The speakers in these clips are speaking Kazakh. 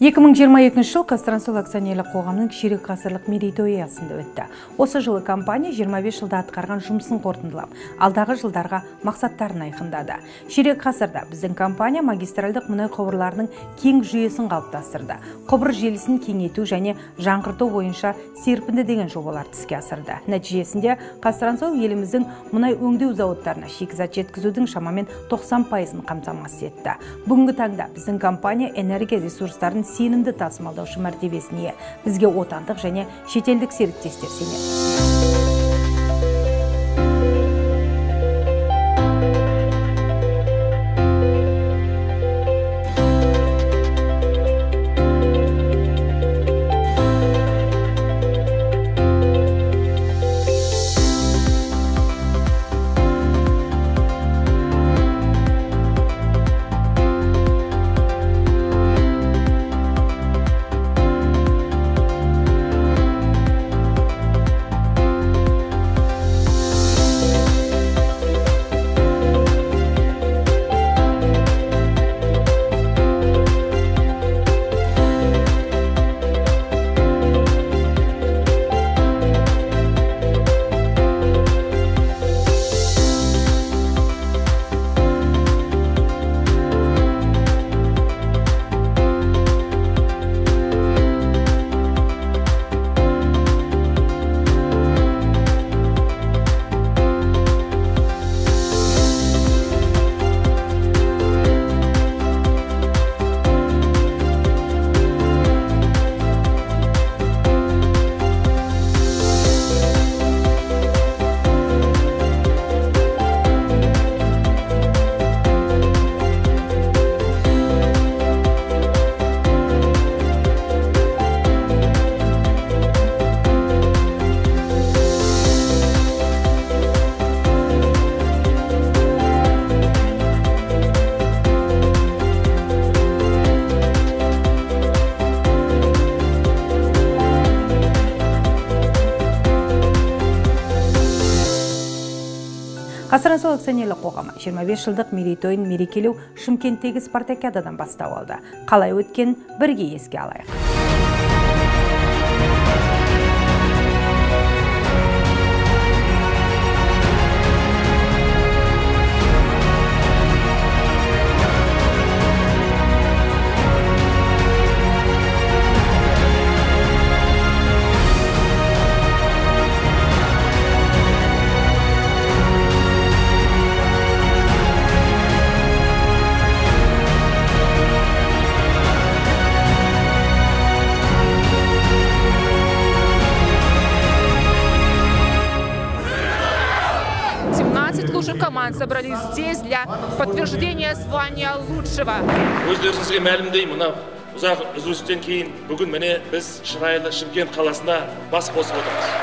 2022 жыл Қазтрансойл акционерлік қоғамның ширек ғасырлық мерейтойы аясында өтті. Осы жылы компания 25 жылда атқарған жұмысын қорытындылап, алдағы жылдарға мақсаттарын айқындады. Ширек ғасырда біздің компания магистральдық мұнай құбырларының кең жүйесін қалыптастырды. Құбыр желісін кеңейту және жаңғырту бойынша серпінді деген жобаларды іске асырды. Нәтижесінде Қазтрансойл еліміздің мұнай өңдеу зауыттарына шикізат жеткізудің шамамен 90%-ын қамтамасыз етті. Бүгінгі таңда біздің компания энергия ресурстарын сенімді тасымалдаушы мәртебесіне бізге отандық және шетелдік серіктестер сенеді. Қазтрансойл акционерлік қоғамы 25 жылдық мерейтойын мерекелеу Шымкенттегі спартакиададан бастау алды. Қалай өткен бірге еске алайық. Команд собрались здесь для подтверждения звания лучшего. Өздеріңізге мәлімдей, мына ұзақ үзілістен кейін бүгін міне біз шырайлы Шымкент қаласында бас қосып отырмыз.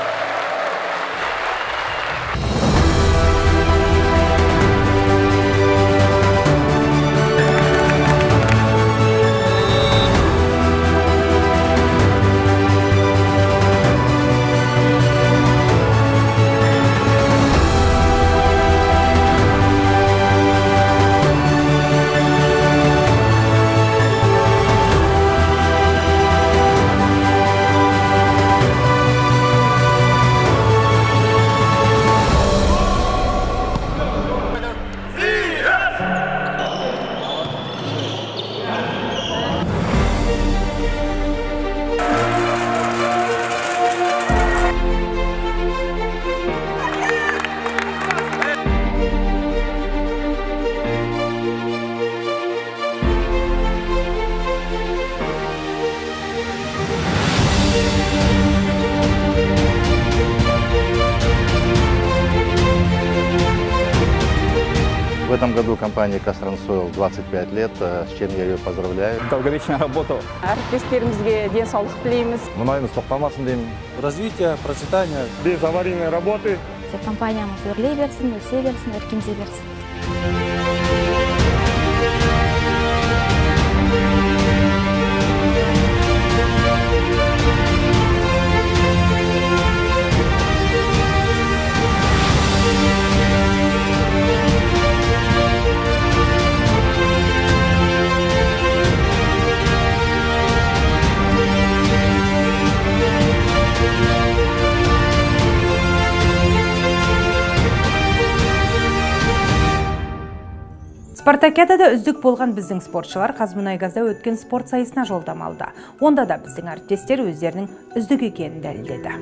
В этом году компании Қазтрансойл 25 лет, с чем я ее поздравляю. Долговечная работа. Әріптестерімізге денсаулық тілейміз. Мұнайымыз тоқтамасын деймін. Развитие, процветание. Без аварийной работы. Компаниямыз өрлей берсін, өсе берсін, өркендей берсін. Спартакиадада үздік болған біздің спортшылар Қазмұнайгазда өткен спорт сайысына жолдама алды. Онда да біздің әріптестер өздерінің үздік екенін дәлелдеді.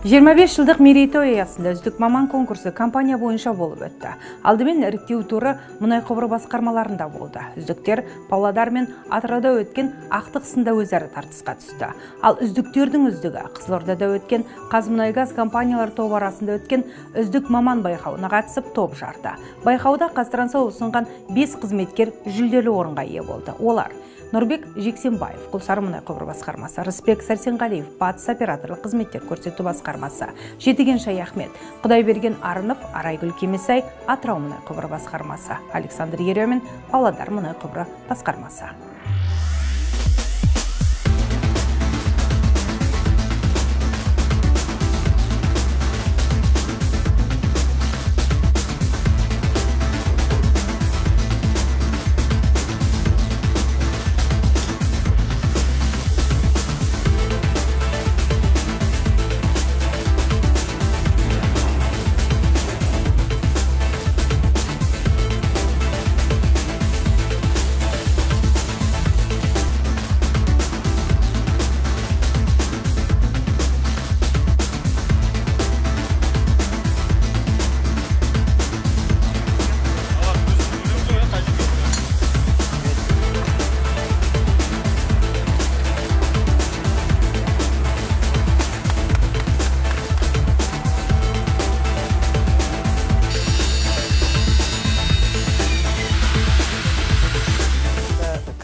«25 жылдық мерейтой аясында үздік маман конкурсы компания бойынша болып өтті. Алдымен іріктеу туры мұнай құбыры басқармаларында болды. Үздіктер Павлодар мен Атырауда өткен ақтық сында өзара тартысқа түсті. Ал үздіктердің үздігі Қызылордада өткен Қазмұнайгаз компаниялар тобы арасында өткен үздік маман байқауына қатысып топ жарды. Байқауда Қазтрансойл ұсынған 5 қызметкер жүлделі орынға ие болды. Олар: Нұрбек Жексенбаев, Құлсары мұнай құбыры басқармасы; Рысбек Сәрсенғалиев, Батыс операторлық қызметтер көрсету басқармасы; Жетіген Шаяхмет, Құдайберген Арынов, Арайгүл Кемесай, Атырау мұнай құбыры басқармасы; Александр Еремин, Павлодар мұнай құбыры басқармасы.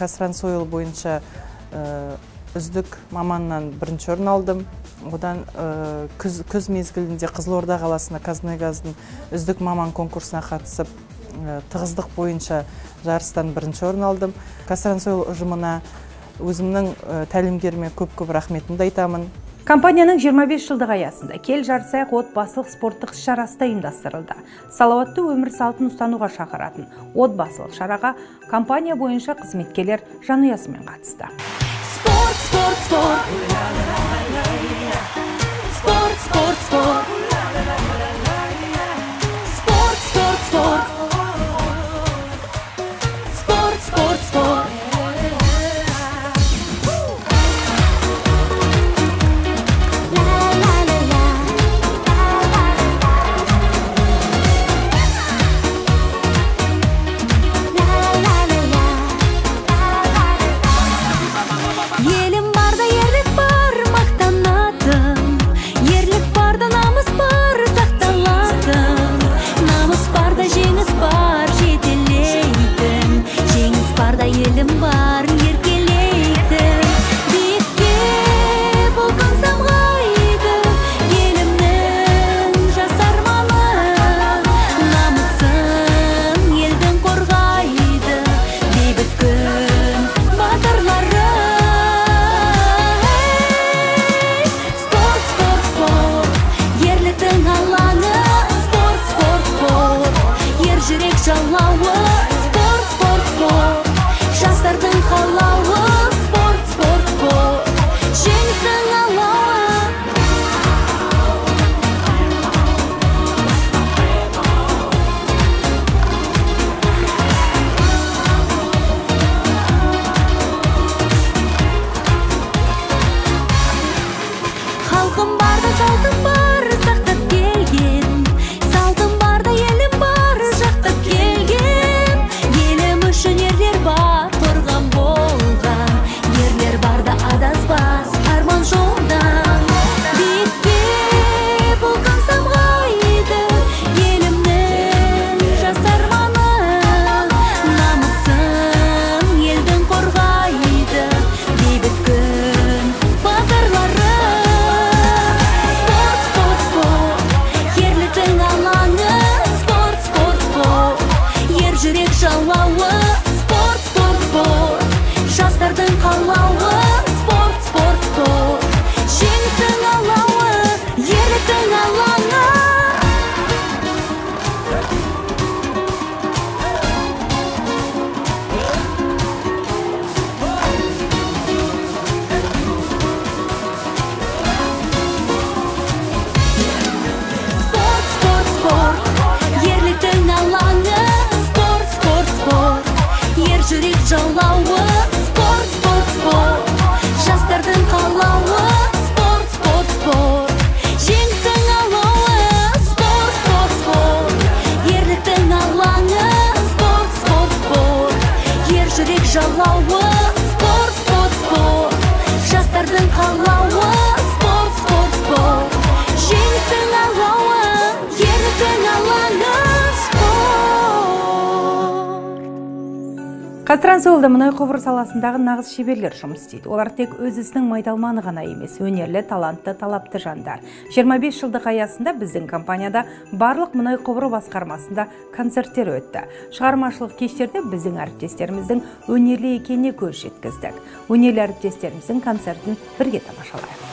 Қазтрансойл бойынша үздік маманнан бірінші орын алдым. Одан күз мезгілінде Қызылорда қаласына Қазмұнайгаздың үздік маман конкурсына қатысып, тығыздық бойынша жарыстан бірінші орын алдым. Қазтрансойл ұжымына өзімнің тәлімгеріме көп-көп рахметімді айтамын. Компанияның 25 жылдық аясында кел жарысайық отбасылық спорттық шарасы ұйымдастырылды. Салауатты өмір салтын ұстануға шақыратын отбасылық шараға компания бойынша қызметкерлер жанұясымен қатысты. Спорт, спорт, спорт. Спорт, спорт, спорт. Спорт, спорт, спорт. Спорт, спорт, спорт. Елім барда ерлік бар, мақтанатын. Ерлік барда намыс Қазтрансойлда мұнай құбыр саласындағы нағыз шеберлер жұмыс істейді. Олар тек өз ісінің майдалманы ғана емес, өнерлі, талантты, талапты жандар. 25 жылдық аясында біздің компанияда барлық мұнай құбыры басқармасында концерттер өтті. Шығармашылық кештерде біздің әріптестеріміздің өнерлі екеніне көз жеткіздік. Өнерлі әріптестеріміздің концертін бірге тамашалайық.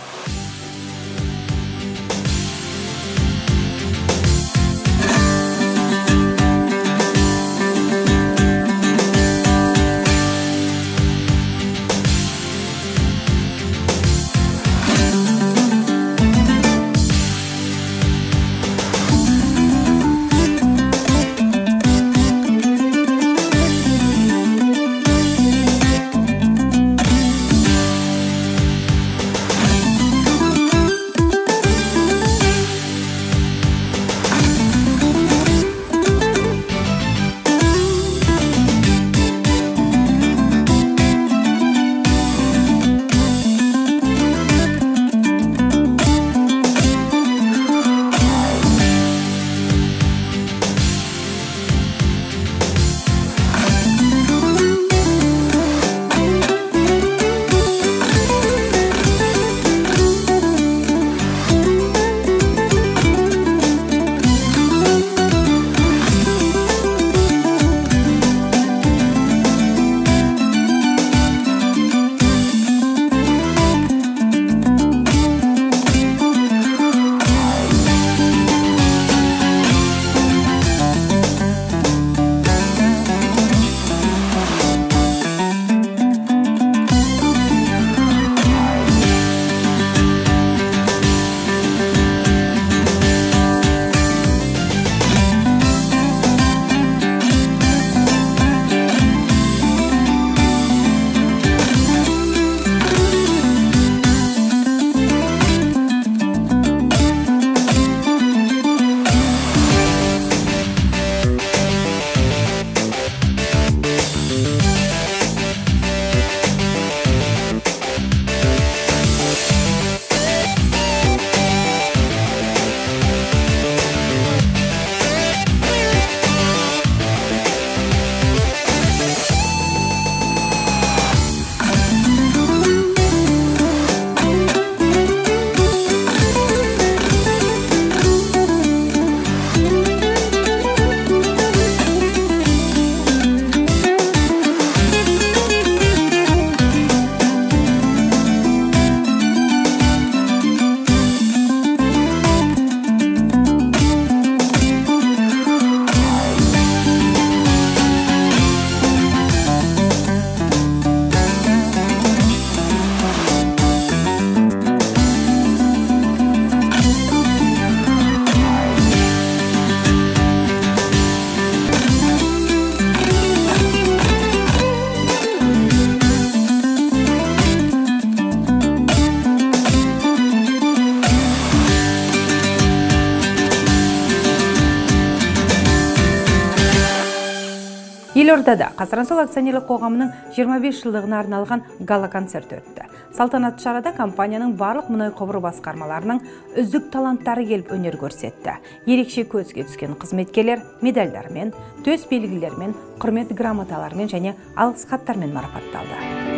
Елордада Қазтрансойл акционерлік қоғамының 25 жылдығына арналған гала-концерт өтті. Салтанатты шарада компанияның барлық мұнай құбыры басқармаларының үздік таланттары келіп өнер көрсетті. Ерекше көзге түскен қызметкерлер медальдармен, төс белгілермен, құрмет грамоталармен және алғыс хаттармен марапатталды.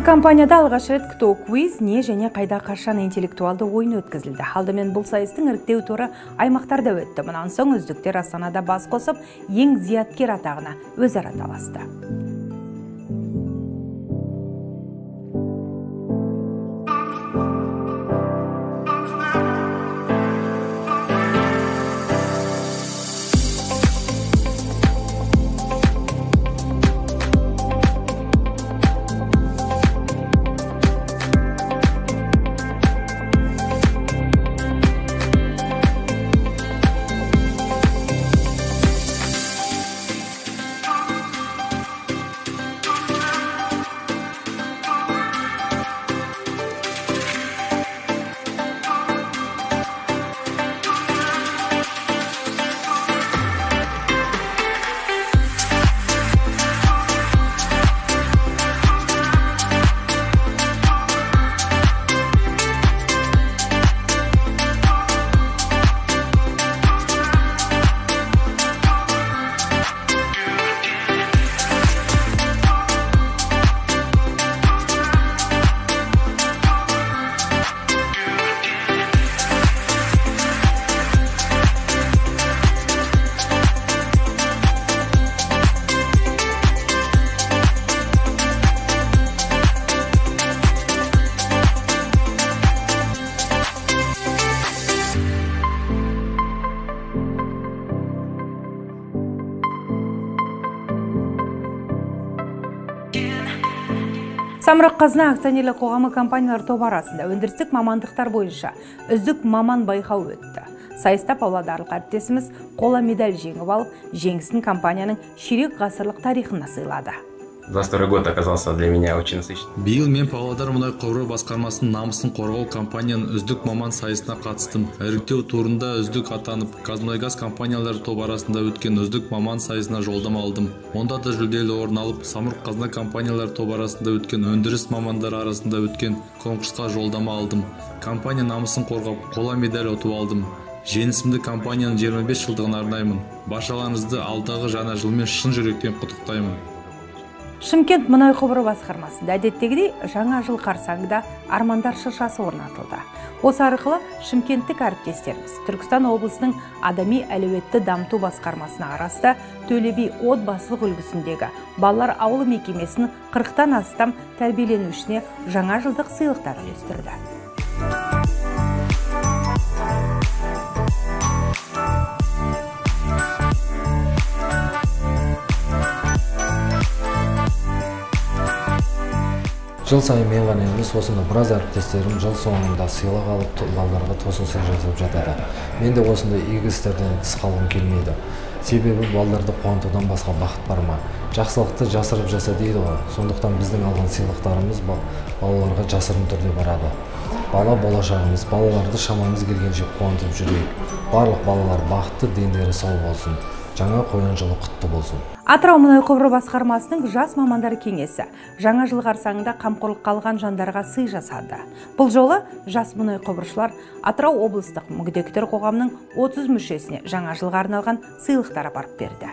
жыл компанияда алғаш рет кто квиз не және қайда қашан интеллектуалды ойын өткізілді. Алдымен бұл сайыстың іріктеу туры аймақтарда өтті. Мұнан соң үздіктер Астанада бас қосып, ең зияткер атағына өзара таласты. Самұрық-қазына акционерлік қоғамы компаниялар тобы арасында өндірістік мамандықтар бойынша үздік маман байқауы өтті. Сайыста павлодарлық әріптесіміз қола медаль жеңіп алып, жеңісін компанияның ширек ғасырлық тарихына сыйлады. 22 год оказался для меня очень насыщенным. Биыл мен Павлодар мұнай құбыры басқармасының намысын қорғау компанияның үздік маман сайысына қатыстым. Іріктеу турында үздік атанып, Қазмұнайгаз компаниялар тобы арасында өткен үздік маман сайысына жолдама алдым. Онда да жүлделі орын алып, Самұрық-қазына компаниялар тобы арасында өткен өндіріс мамандары арасында өткен конкурсқа жолдама алдым. Компания намысын қорғап, қола медаль ұтып алдым. Жеңісімді компанияның 25 жылдығына арнаймын. Баршаларыңызды алдағы жаңа жылмен шын жүректен құттықтаймын. Шымкент мұнай құбыры басқармасында әдеттегідей жаңа жыл қарсаңында армандар шыршасы орнатылды. Осы арқылы шымкенттік әріптестеріміз Түркістан облысының адами әлеуетті дамыту басқармасына қарасты Төле би отбасылық үлгісіндегі балалар ауылы мекемесінің 40-тан астам тәрбиеленушісіне жаңа жылдық сыйлықтар үлестірді. Жыл сайын мен ғана емес, осында біраз әріптестерім жыл соңында сыйлық алып, балаларға тосын сый жасап жатады. Мен де осында игі істерден тыс қалғым келмейді. Себебі балаларды қуантудан басқа бақыт бар ма? Жақсылықты жасырып жаса дейді ғой. Сондықтан біздің алған сыйлықтарымыз балаларға жасырын түрде барады. Бала болашағымыз, балаларды шамамыз келгенше қуантып жүрейік. Барлық балалар бақытты, дендері сау болсын. Жаңа қойын жылы құтты болсын. Атырау мұнай құбыры басқармасының жас мамандар кеңесі жаңа жыл қарсаңында қамқорлық қалған жандарға сый жасады. Бұл жолы жас мұнай құбыршылар Атырау облыстық мүгедектер қоғамының 30 мүшесіне жаңа жылға арналған сыйлықтар апарып берді.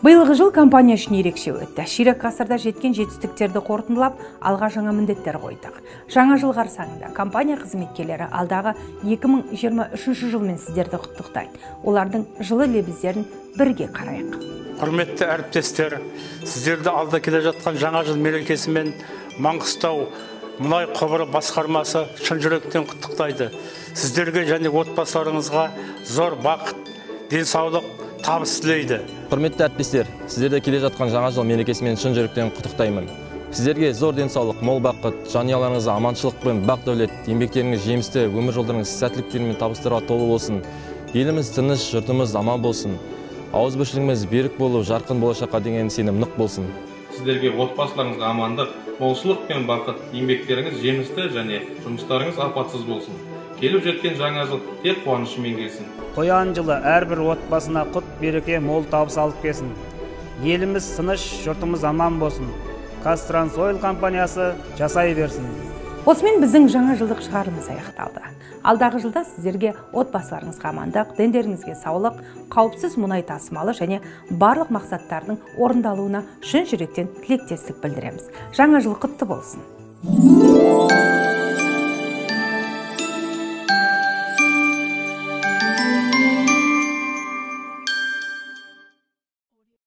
Биылғы жыл компания үшін ерекше өтті. Ширек ғасырда жеткен жетістіктерді қорытындылап, алға жаңа міндеттер қойдық. Жаңа жыл қарсаңында компания қызметкерлері алдағы 2023 жылмен сіздерді құттықтайды. Олардың жылы лебіздерін бірге қарайық. Құрметті әріптестер, сіздерді алда келе жатқан жаңа жыл мерекесімен Маңғыстау мұнай құбыры басқармасы шын жүректен құттықтайды. Сіздерге және отбасыларыңызға зор бақыт, денсаулық, табыс тілейді. Құрметті әріптестер, сіздерді келе жатқан жаңа жыл мерекесімен шын жүректен құттықтаймын. Сіздерге зор денсаулық, мол бақыт, жанұяларыңызға аманшылық пен бақ-дәулет, еңбектеріңіз жемісті, өмір жолдарыңыз сәттіліктер мен табыстарға толы болсын. Еліміз тыныш, жұртымыз аман болсын. Ауызбіршілігіміз берік болып, жарқын болашаққа деген сенім нық болсын. Сіздерге отбасыларыңызға амандық, молшылық пен бақыт, еңбектеріңіз жемісті және жұмыстарыңыз апатсыз болсын. Келіп жеткен жаңа жыл тек қуанышымен келсін. Қоян жылы әрбір отбасына құт, береке, мол табыс алып келсін. Еліміз тыныш, жұртымыз аман болсын. Қазтрансойл компаниясы жасай берсін. Осымен біздің жаңа жылдық шығарылымыз аяқталды. Алдағы жылда сіздерге отбасыларыңызға амандық, дендеріңізге саулық, қауіпсіз мұнай тасымалы және барлық мақсаттардың орындалуына шын жүректен тілектестік білдіреміз. Жаңа жыл құтты болсын. болсын.